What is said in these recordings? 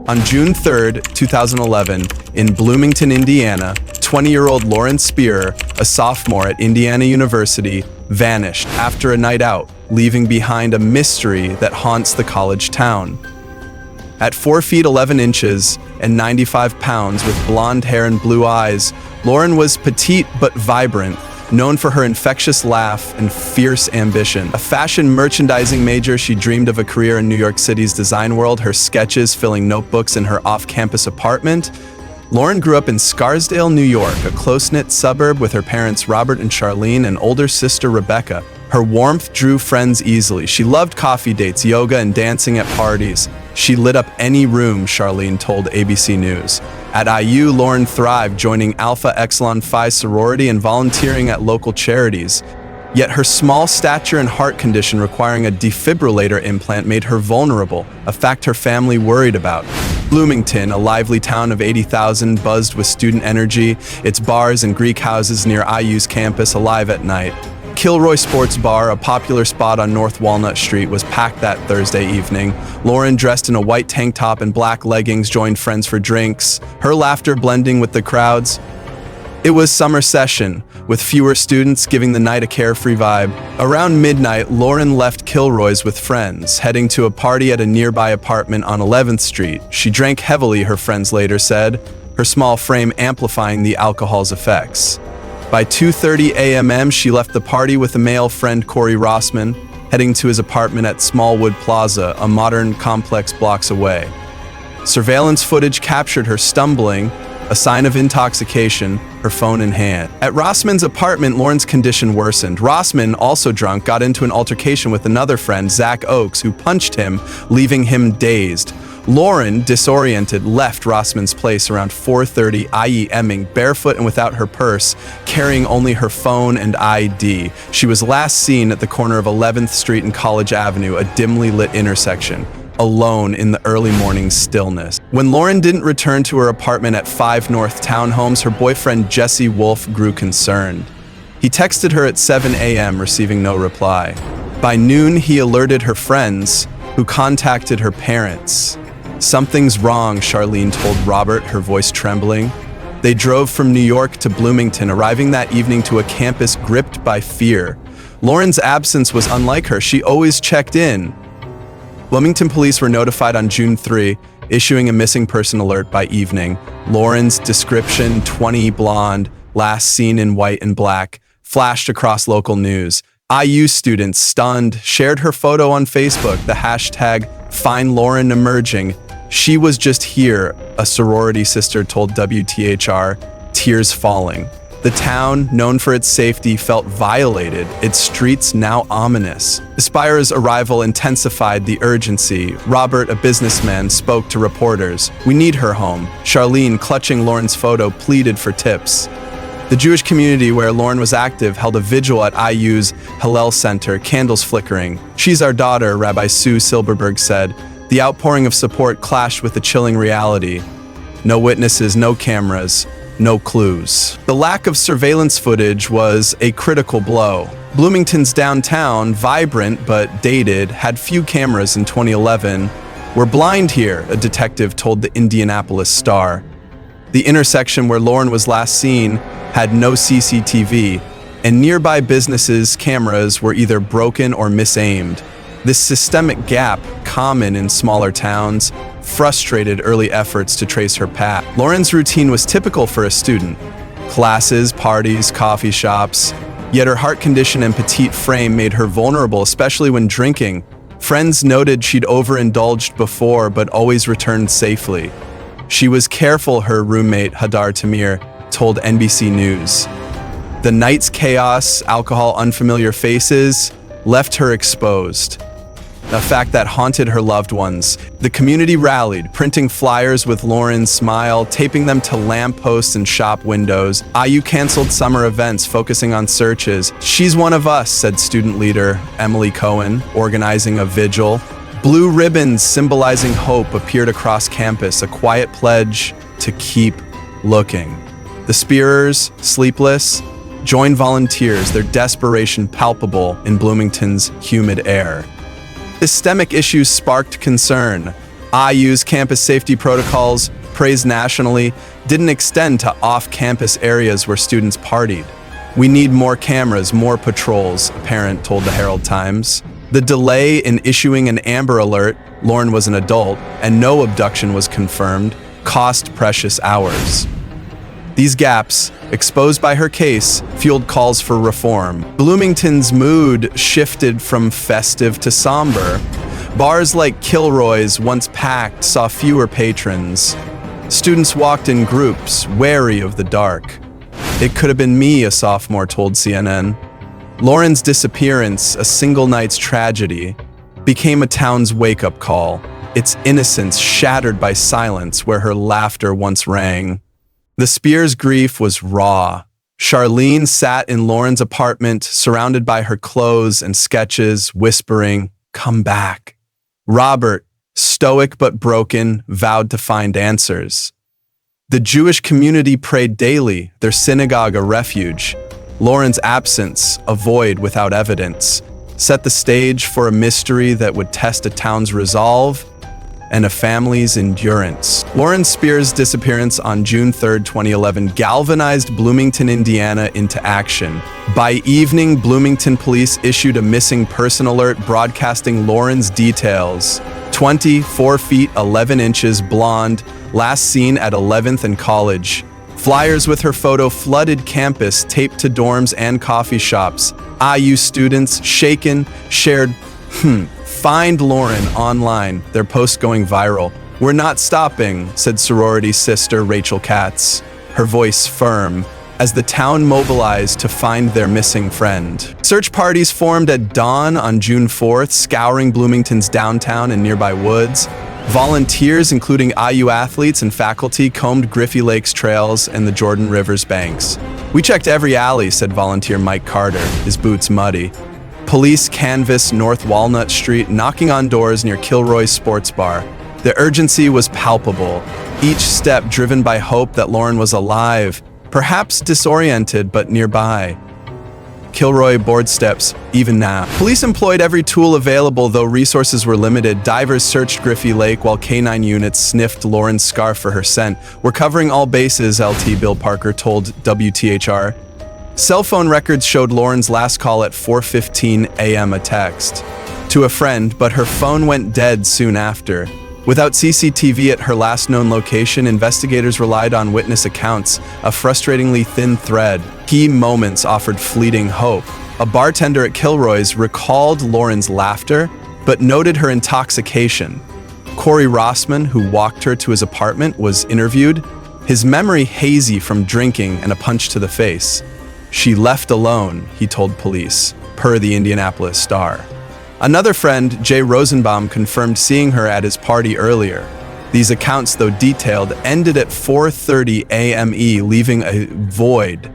On June 3, 2011, in Bloomington, Indiana, 20-year-old Lauren Spierer, a sophomore at Indiana University, vanished after a night out, leaving behind a mystery that haunts the college town. At 4 feet 11 inches and 95 pounds with blonde hair and blue eyes, Lauren was petite but vibrant, known for her infectious laugh and fierce ambition. A fashion merchandising major, she dreamed of a career in New York City's design world, her sketches filling notebooks in her off-campus apartment. Lauren grew up in Scarsdale, New York, a close-knit suburb with her parents Robert and Charlene and older sister Rebecca. Her warmth drew friends easily. She loved coffee dates, yoga, and dancing at parties. She lit up any room, Charlene told ABC News. At IU, Lauren thrived, joining Alpha Epsilon Phi sorority and volunteering at local charities. Yet her small stature and heart condition requiring a defibrillator implant made her vulnerable, a fact her family worried about. Bloomington, a lively town of 80,000, buzzed with student energy, its bars and Greek houses near IU's campus alive at night. Kilroy Sports Bar, a popular spot on North Walnut Street, was packed that Thursday evening. Lauren, dressed in a white tank top and black leggings, joined friends for drinks, her laughter blending with the crowds. It was summer session, with fewer students giving the night a carefree vibe. Around midnight, Lauren left Kilroy's with friends, heading to a party at a nearby apartment on 11th Street. She drank heavily, her friends later said, her small frame amplifying the alcohol's effects. By 2:30 a.m., she left the party with a male friend, Corey Rossman, heading to his apartment at Smallwood Plaza, a modern complex blocks away. Surveillance footage captured her stumbling, a sign of intoxication, her phone in hand. At Rossman's apartment, Lauren's condition worsened. Rossman, also drunk, got into an altercation with another friend, Zach Oakes, who punched him, leaving him dazed. Lauren, disoriented, left Rossman's place around 4:30 a.m., barefoot and without her purse, carrying only her phone and ID. She was last seen at the corner of 11th Street and College Avenue, a dimly lit intersection, alone in the early morning stillness. When Lauren didn't return to her apartment at 5 North Townhomes, her boyfriend Jesse Wolfe grew concerned. He texted her at 7 a.m., receiving no reply. By noon, he alerted her friends, who contacted her parents. "Something's wrong," Charlene told Robert, her voice trembling. They drove from New York to Bloomington, arriving that evening to a campus gripped by fear. Lauren's absence was unlike her. She always checked in. Bloomington police were notified on June 3, issuing a missing person alert by evening. Lauren's description, 20, blonde, last seen in white and black, flashed across local news. IU students, stunned, shared her photo on Facebook, the hashtag #FindLauren emerging. "She was just here," a sorority sister told WTHR, tears falling. The town, known for its safety, felt violated, its streets now ominous. Spierer's arrival intensified the urgency. Robert, a businessman, spoke to reporters. "We need her home." Charlene, clutching Lauren's photo, pleaded for tips. The Jewish community where Lauren was active held a vigil at IU's Hillel Center, candles flickering. "She's our daughter," Rabbi Sue Silberberg said. The outpouring of support clashed with the chilling reality. No witnesses, no cameras, no clues. The lack of surveillance footage was a critical blow. Bloomington's downtown, vibrant but dated, had few cameras in 2011. "We're blind here," a detective told the Indianapolis Star. The intersection where Lauren was last seen had no CCTV, and nearby businesses' cameras were either broken or misaimed. This systemic gap, common in smaller towns, frustrated early efforts to trace her path. Lauren's routine was typical for a student: classes, parties, coffee shops. Yet her heart condition and petite frame made her vulnerable, especially when drinking. Friends noted she'd overindulged before, but always returned safely. She was careful, her roommate Hadar Tamir told NBC News. The night's chaos, alcohol, unfamiliar faces, left her exposed, a fact that haunted her loved ones. The community rallied, printing flyers with Lauren's smile, taping them to lampposts and shop windows. IU canceled summer events focusing on searches. "She's one of us," said student leader Emily Cohen, organizing a vigil. Blue ribbons symbolizing hope appeared across campus, a quiet pledge to keep looking. The Spierers, sleepless, joined volunteers, their desperation palpable in Bloomington's humid air. Systemic issues sparked concern. IU's campus safety protocols, praised nationally, didn't extend to off-campus areas where students partied. "We need more cameras, more patrols," a parent told the Herald Times. The delay in issuing an Amber Alert, Lauren was an adult, and no abduction was confirmed, cost precious hours. These gaps, exposed by her case, fueled calls for reform. Bloomington's mood shifted from festive to somber. Bars like Kilroy's, once packed, saw fewer patrons. Students walked in groups, wary of the dark. "It could have been me," a sophomore told CNN. Lauren's disappearance, a single night's tragedy, became a town's wake-up call, its innocence shattered by silence where her laughter once rang. The Spieers' grief was raw. Charlene sat in Lauren's apartment, surrounded by her clothes and sketches, whispering, "Come back." Robert, stoic but broken, vowed to find answers. The Jewish community prayed daily, their synagogue a refuge. Lauren's absence, a void without evidence, set the stage for a mystery that would test a town's resolve and a family's endurance. Lauren Spieer's disappearance on June 3, 2011 galvanized Bloomington, Indiana into action. By evening, Bloomington police issued a missing person alert broadcasting Lauren's details. 24 feet 11 inches, blonde, last seen at 11th and College. Flyers with her photo flooded campus, taped to dorms and coffee shops. IU students, shaken, shared, "Find Lauren" online, their post going viral. "We're not stopping," said sorority sister Rachel Katz, her voice firm, as the town mobilized to find their missing friend. Search parties formed at dawn on June 4th, scouring Bloomington's downtown and nearby woods. Volunteers, including IU athletes and faculty, combed Griffey Lake's trails and the Jordan River's banks. "We checked every alley," said volunteer Mike Carter, his boots muddy. Police canvassed North Walnut Street, knocking on doors near Kilroy's sports bar. The urgency was palpable, each step driven by hope that Lauren was alive, perhaps disoriented but nearby. Kilroy board steps, even now. Police employed every tool available, though resources were limited. Divers searched Griffey Lake while K-9 units sniffed Lauren's scarf for her scent. "We're covering all bases," LT Bill Parker told WTHR. Cell phone records showed Lauren's last call at 4:15 a.m. a text to a friend, but her phone went dead soon after. Without CCTV at her last known location, investigators relied on witness accounts, a frustratingly thin thread. Key moments offered fleeting hope. A bartender at Kilroy's recalled Lauren's laughter, but noted her intoxication. Corey Rossman, who walked her to his apartment, was interviewed, his memory hazy from drinking and a punch to the face. "She left alone," he told police, per the Indianapolis Star. Another friend, Jay Rosenbaum, confirmed seeing her at his party earlier. These accounts, though detailed, ended at 4:30 a.m., leaving a void.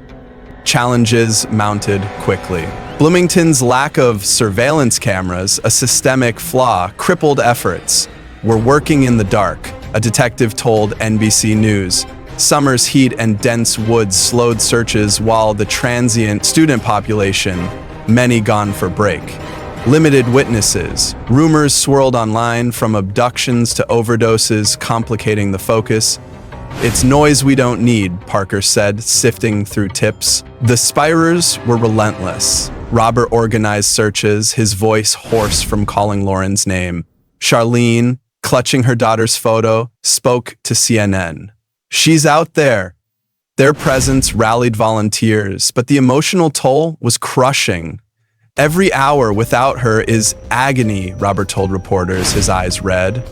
Challenges mounted quickly. Bloomington's lack of surveillance cameras, a systemic flaw, crippled efforts. "We're working in the dark," a detective told NBC News. Summer's heat and dense woods slowed searches, while the transient student population, many gone for break. Limited witnesses. Rumors swirled online, from abductions to overdoses, complicating the focus. "It's noise we don't need," Parker said, sifting through tips. The Spierers were relentless. Robert organized searches, his voice hoarse from calling Lauren's name. Charlene, clutching her daughter's photo, spoke to CNN. "She's out there." Their presence rallied volunteers, but the emotional toll was crushing. "Every hour without her is agony," Robert told reporters, his eyes red.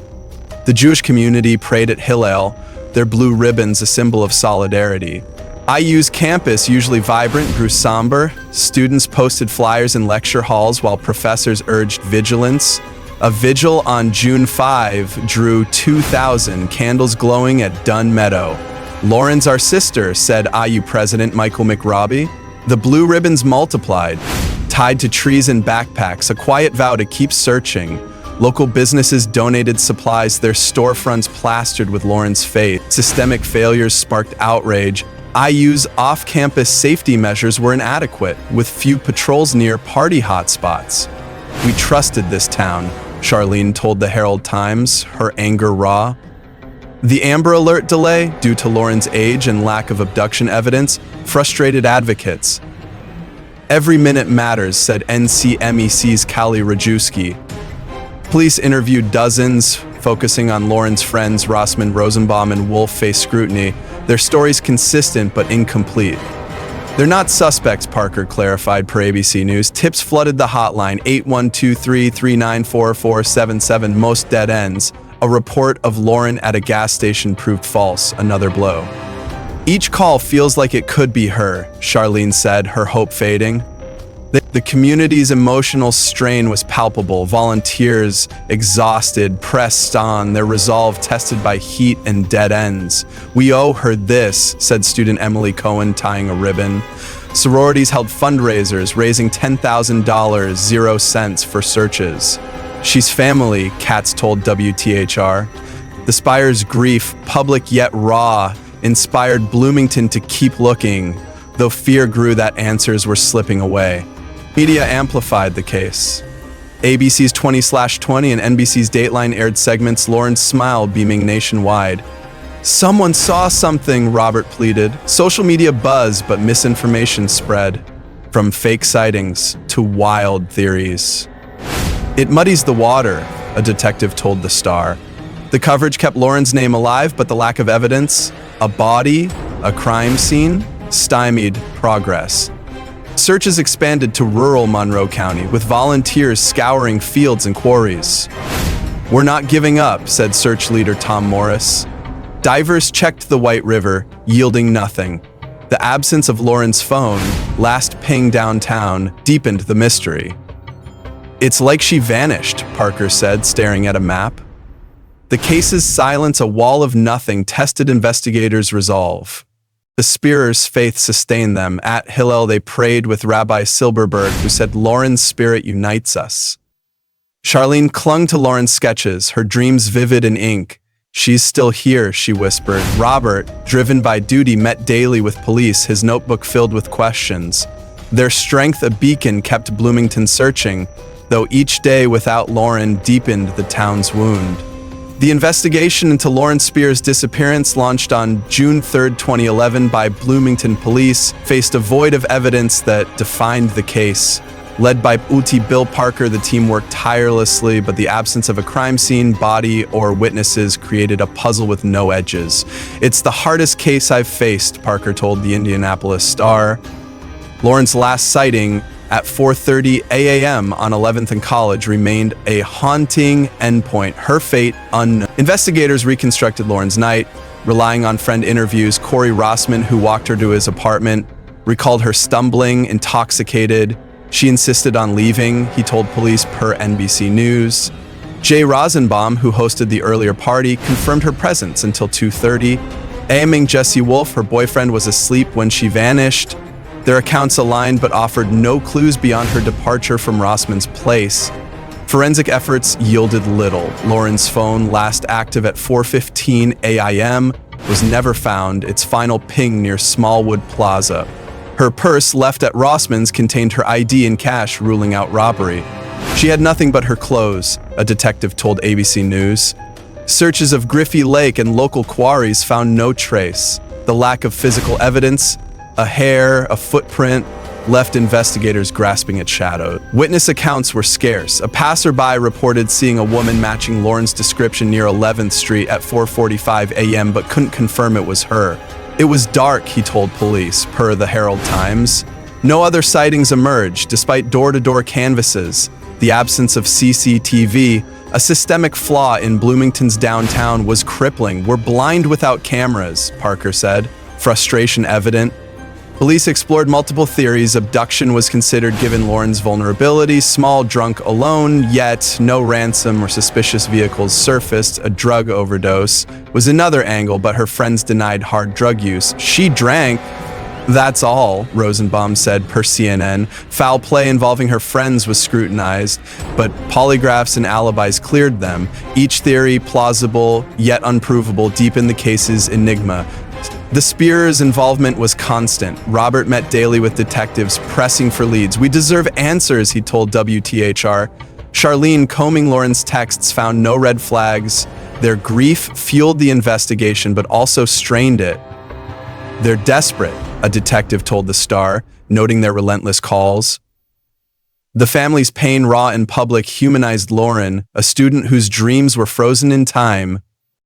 The Jewish community prayed at Hillel, their blue ribbons a symbol of solidarity. IU's campus, usually vibrant, grew somber. Students posted flyers in lecture halls while professors urged vigilance. A vigil on June 5 drew 2,000 candles glowing at Dunn Meadow. "Lauren's our sister," said IU President Michael McRobbie. The blue ribbons multiplied, tied to trees and backpacks, a quiet vow to keep searching. Local businesses donated supplies, their storefronts plastered with Lauren's fate. Systemic failures sparked outrage. IU's off-campus safety measures were inadequate, with few patrols near party hotspots. "We trusted this town," Charlene told the Herald Times, her anger raw. The Amber Alert delay, due to Lauren's age and lack of abduction evidence, frustrated advocates. Every minute matters, said NCMEC's Kali Rajewski. Police interviewed dozens, focusing on Lauren's friends Rossman Rosenbaum and Wolf face scrutiny. Their stories consistent but incomplete. They're not suspects, Parker clarified per ABC News. Tips flooded the hotline, 8123394477, most dead ends. A report of Lauren at a gas station proved false, another blow. Each call feels like it could be her, Charlene said, her hope fading. The community's emotional strain was palpable. Volunteers, exhausted, pressed on, their resolve tested by heat and dead ends. We owe her this, said student Emily Cohen, tying a ribbon. Sororities held fundraisers, raising $10,000, 0 cents for searches. She's family, Katz told WTHR. The Spier's grief, public yet raw, inspired Bloomington to keep looking, though fear grew that answers were slipping away. Media amplified the case. ABC's 20/20 and NBC's Dateline aired segments Lauren's smile beaming nationwide. Someone saw something, Robert pleaded. Social media buzzed, but misinformation spread. From fake sightings to wild theories. It muddies the water, a detective told The Star. The coverage kept Lauren's name alive, but the lack of evidence, a body, a crime scene, stymied progress. Searches expanded to rural Monroe County, with volunteers scouring fields and quarries. We're not giving up, said search leader Tom Morris. Divers checked the White River, yielding nothing. The absence of Lauren's phone, last ping downtown, deepened the mystery. It's like she vanished, Parker said, staring at a map. The case's silence, a wall of nothing, tested investigators' resolve. The Spierers' faith sustained them. At Hillel, they prayed with Rabbi Silberberg, who said, Lauren's spirit unites us. Charlene clung to Lauren's sketches, her dreams vivid in ink. She's still here, she whispered. Robert, driven by duty, met daily with police, his notebook filled with questions. Their strength, a beacon, kept Bloomington searching, though each day without Lauren deepened the town's wound. The investigation into Lauren Spieer's disappearance, launched on June 3, 2011 by Bloomington police, faced a void of evidence that defined the case. Led by UT Bill Parker, the team worked tirelessly, but the absence of a crime scene, body, or witnesses created a puzzle with no edges. It's the hardest case I've faced, Parker told the Indianapolis Star. Lauren's last sighting, at 4:30 a.m. on 11th and College, remained a haunting endpoint, her fate unknown. Investigators reconstructed Lauren's night, relying on friend interviews. Corey Rossman, who walked her to his apartment, recalled her stumbling, intoxicated. She insisted on leaving, he told police per NBC News. Jay Rosenbaum, who hosted the earlier party, confirmed her presence until 2:30. Aiming Jesse Wolf, her boyfriend, was asleep when she vanished. Their accounts aligned but offered no clues beyond her departure from Rossman's place. Forensic efforts yielded little. Lauren's phone, last active at 4:15 a.m., was never found, its final ping near Smallwood Plaza. Her purse, left at Rossman's, contained her ID and cash, ruling out robbery. She had nothing but her clothes, a detective told ABC News. Searches of Griffey Lake and local quarries found no trace. The lack of physical evidence, a hair, a footprint, left investigators grasping at shadows. Witness accounts were scarce. A passerby reported seeing a woman matching Lauren's description near 11th Street at 4:45 a.m. but couldn't confirm it was her. It was dark, he told police, per the Herald Times. No other sightings emerged, despite door-to-door canvases. The absence of CCTV, a systemic flaw in Bloomington's downtown, was crippling. We're blind without cameras, Parker said, frustration evident. Police explored multiple theories. Abduction was considered given Lauren's vulnerability, small drunk alone, yet no ransom or suspicious vehicles surfaced. A drug overdose was another angle, but her friends denied hard drug use. She drank, that's all, Rosenbaum said per CNN. Foul play involving her friends was scrutinized, but polygraphs and alibis cleared them. Each theory, plausible yet unprovable, deepened the case's enigma. The Spierers' involvement was constant. Robert met daily with detectives pressing for leads. We deserve answers, he told WTHR. Charlene, combing Lauren's texts, found no red flags. Their grief fueled the investigation, but also strained it. "They're desperate," a detective told the Star, noting their relentless calls. The family's pain, raw and public, humanized Lauren, a student whose dreams were frozen in time.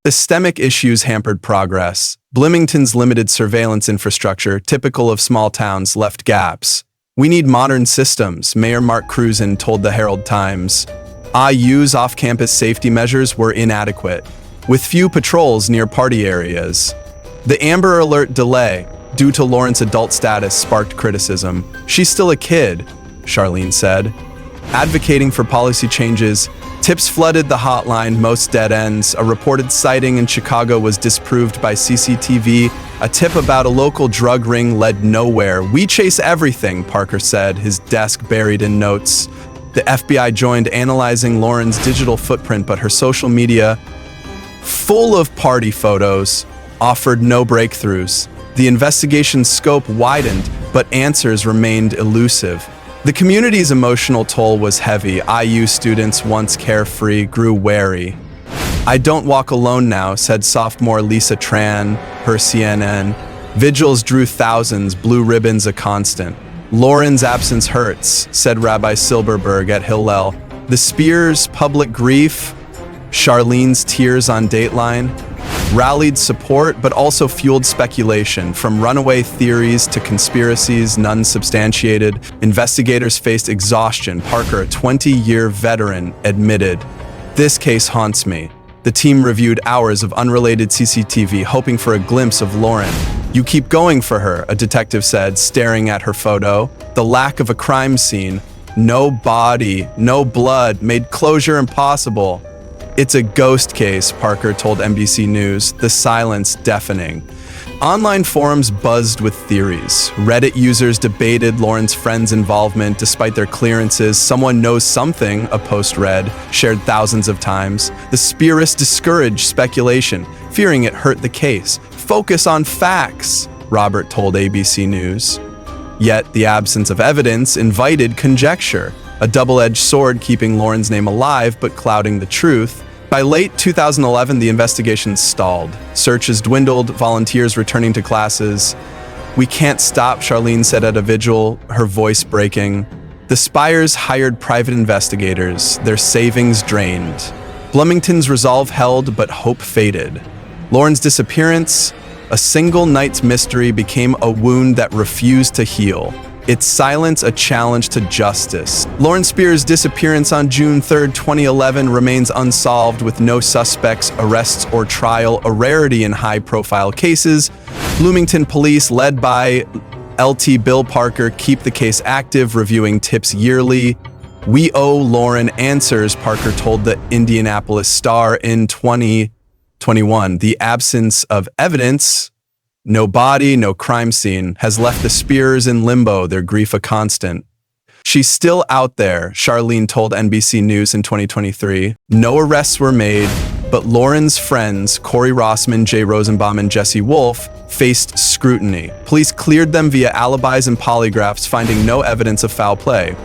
Systemic issues hampered progress. Bloomington's limited surveillance infrastructure, typical of small towns, left gaps. "We need modern systems," Mayor Mark Cruzan told the Herald-Times. IU's off-campus safety measures were inadequate, with few patrols near party areas. The Amber Alert delay, due to Lauren's adult status, sparked criticism. "She's still a kid," Charlene said. Advocating for policy changes, tips flooded the hotline, most dead ends. A reported sighting in Chicago was disproved by CCTV. A tip about a local drug ring led nowhere. "We chase everything," Parker said, his desk buried in notes. The FBI joined analyzing Lauren's digital footprint, but her social media, full of party photos, offered no breakthroughs. The investigation's scope widened, but answers remained elusive. The community's emotional toll was heavy. IU students, once carefree, grew wary. "I don't walk alone now," said sophomore Lisa Tran, per CNN. Vigils drew thousands, blue ribbons a constant. "Lauren's absence hurts," said Rabbi Silberberg at Hillel. The Spieer's public grief, Charlene's tears on Dateline, rallied support but also fueled speculation. From runaway theories to conspiracies, none substantiated. Investigators faced exhaustion. Parker, a 20-year veteran, admitted, "This case haunts me." The team reviewed hours of unrelated CCTV, hoping for a glimpse of Lauren. "You keep going for her," a detective said, staring at her photo. The lack of a crime scene, no body, no blood, made closure impossible. "It's a ghost case," Parker told NBC News, the silence deafening. Online forums buzzed with theories. Reddit users debated Lauren's friends' involvement despite their clearances. "Someone knows something," a post read, shared thousands of times. The Spierists discouraged speculation, fearing it hurt the case. "Focus on facts," Robert told ABC News. Yet the absence of evidence invited conjecture, a double-edged sword keeping Lauren's name alive but clouding the truth. By late 2011, the investigation stalled. Searches dwindled, volunteers returning to classes. "We can't stop," Charlene said at a vigil, her voice breaking. The Spiers hired private investigators, their savings drained. Bloomington's resolve held, but hope faded. Lauren's disappearance, a single night's mystery, became a wound that refused to heal. Its silence a challenge to justice. Lauren Spieer's disappearance on June 3, 2011 remains unsolved, with no suspects, arrests, or trial, a rarity in high-profile cases. Bloomington police, led by LT Bill Parker, keep the case active, reviewing tips yearly. "We owe Lauren answers," Parker told the Indianapolis Star in 2021. The absence of evidence, no body, no crime scene, has left the Spieers in limbo, their grief a constant. "She's still out there," Charlene told NBC News in 2023. No arrests were made, but Lauren's friends, Corey Rossman, Jay Rosenbaum, and Jesse Wolf, faced scrutiny. Police cleared them via alibis and polygraphs, finding no evidence of foul play.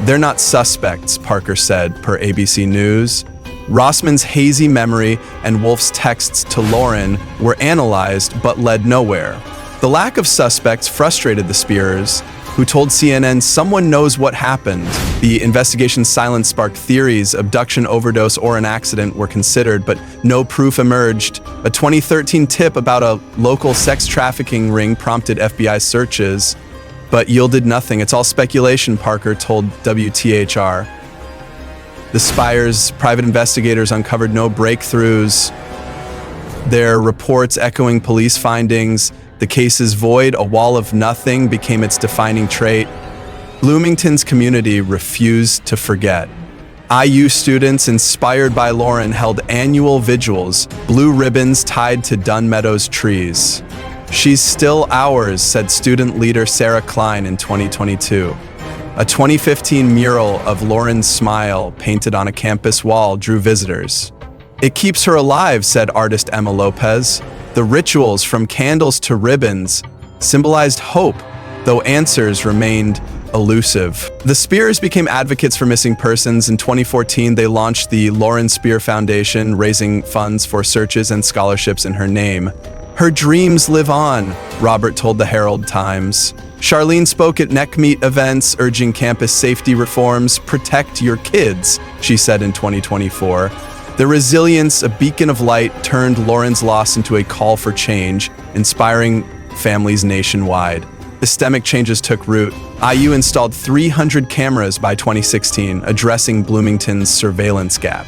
"They're not suspects," Parker said, per ABC News. Rossman's hazy memory and Wolf's texts to Lauren were analyzed but led nowhere. The lack of suspects frustrated the Spieers, who told CNN someone knows what happened. The investigation's silence sparked theories. Abduction, overdose, or an accident were considered, but no proof emerged. A 2013 tip about a local sex trafficking ring prompted FBI searches, but yielded nothing. "It's all speculation," Parker told WTHR. The Spiers' private investigators uncovered no breakthroughs, their reports echoing police findings. The case is void, a wall of nothing became its defining trait. Bloomington's community refused to forget. IU students, inspired by Lauren, held annual vigils, blue ribbons tied to Dunn Meadows trees. "She's still ours," said student leader Sarah Klein in 2022. A 2015 mural of Lauren's smile painted on a campus wall drew visitors. "It keeps her alive," said artist Emma Lopez. The rituals, from candles to ribbons, symbolized hope, though answers remained elusive. The Spieers became advocates for missing persons. In 2014, they launched the Lauren Spierer Foundation, raising funds for searches and scholarships in her name. Her dreams live on, Robert told the Herald Times. Charlene spoke at NECMEET events, urging campus safety reforms. Protect your kids, she said in 2024. The resilience, a beacon of light, turned Lauren's loss into a call for change, inspiring families nationwide. Systemic changes took root. IU installed 300 cameras by 2016, addressing Bloomington's surveillance gap.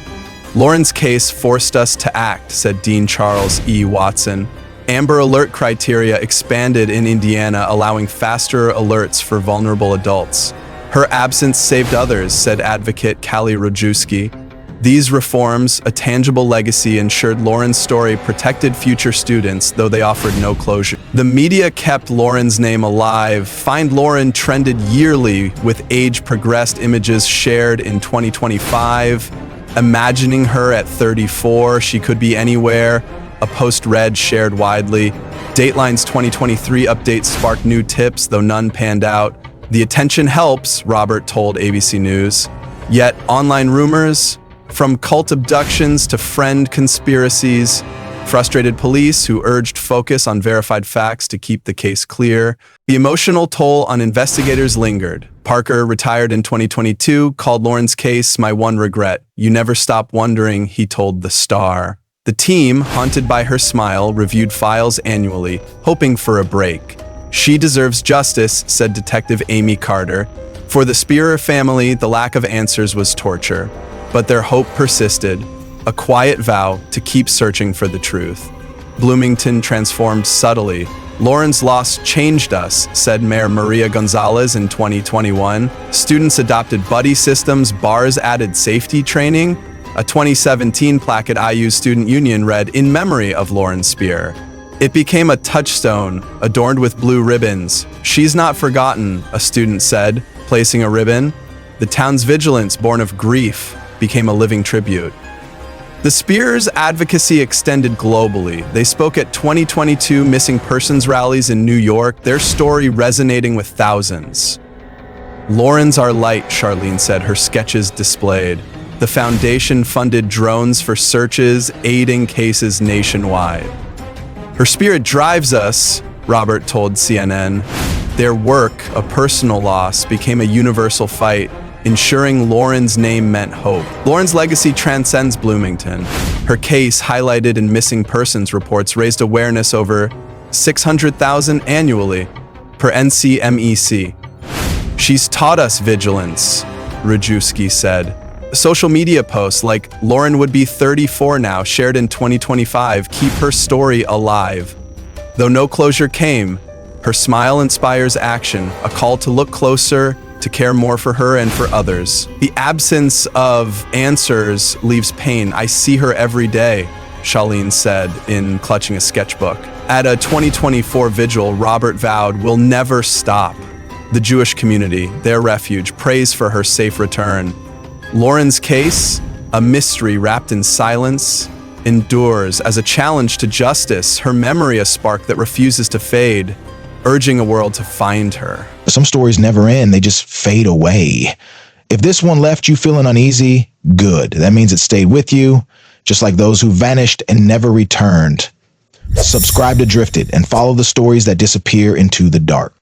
Lauren's case forced us to act, said Dean Charles E. Watson. Amber Alert criteria expanded in Indiana, allowing faster alerts for vulnerable adults. Her absence saved others, said advocate Callie Rojewski. These reforms, a tangible legacy, ensured Lauren's story protected future students, though they offered no closure. The media kept Lauren's name alive. Find Lauren trended yearly, with age-progressed images shared in 2025. Imagining her at 34, she could be anywhere. A post read shared widely. Dateline's 2023 update sparked new tips, though none panned out. The attention helps, Robert told ABC News. Yet online rumors, from cult abductions to friend conspiracies, frustrated police who urged focus on verified facts to keep the case clear. The emotional toll on investigators lingered. Parker, retired in 2022, called Lauren's case "my one regret. You never stop wondering," he told The Star. The team, haunted by her smile, reviewed files annually, hoping for a break. She deserves justice, said Detective Amy Carter. For the Spierer family, the lack of answers was torture. But their hope persisted, a quiet vow to keep searching for the truth. Bloomington transformed subtly. Lauren's loss changed us, said Mayor Maria Gonzalez in 2021. Students adopted buddy systems, bars added safety training. A 2017 plaque at IU's Student Union read, "In memory of Lauren Spierer." It became a touchstone, adorned with blue ribbons. "She's not forgotten," a student said, placing a ribbon. The town's vigilance, born of grief, became a living tribute. The Spierers' advocacy extended globally. They spoke at 2022 missing persons rallies in New York, their story resonating with thousands. "Lauren's our light," Charlene said, her sketches displayed. The foundation funded drones for searches, aiding cases nationwide. "Her spirit drives us," Robert told CNN. Their work, a personal loss, became a universal fight, ensuring Lauren's name meant hope. Lauren's legacy transcends Bloomington. Her case, highlighted in missing persons reports, raised awareness over 600,000 annually, per NCMEC. "She's taught us vigilance," Rojewski said. Social media posts like "Lauren would be 34 now," shared in 2025, keep her story alive. Though no closure came, her smile inspires action, a call to look closer, to care more for her and for others. The absence of answers leaves pain. "I see her every day," Charlene said in clutching a sketchbook. At a 2024 vigil, Robert vowed, "We'll never stop." The Jewish community, their refuge, prays for her safe return. Lauren's case, a mystery wrapped in silence, endures as a challenge to justice, her memory a spark that refuses to fade, urging a world to find her. Some stories never end, they just fade away. If this one left you feeling uneasy, good. That means it stayed with you, just like those who vanished and never returned. Subscribe to Drifted and follow the stories that disappear into the dark.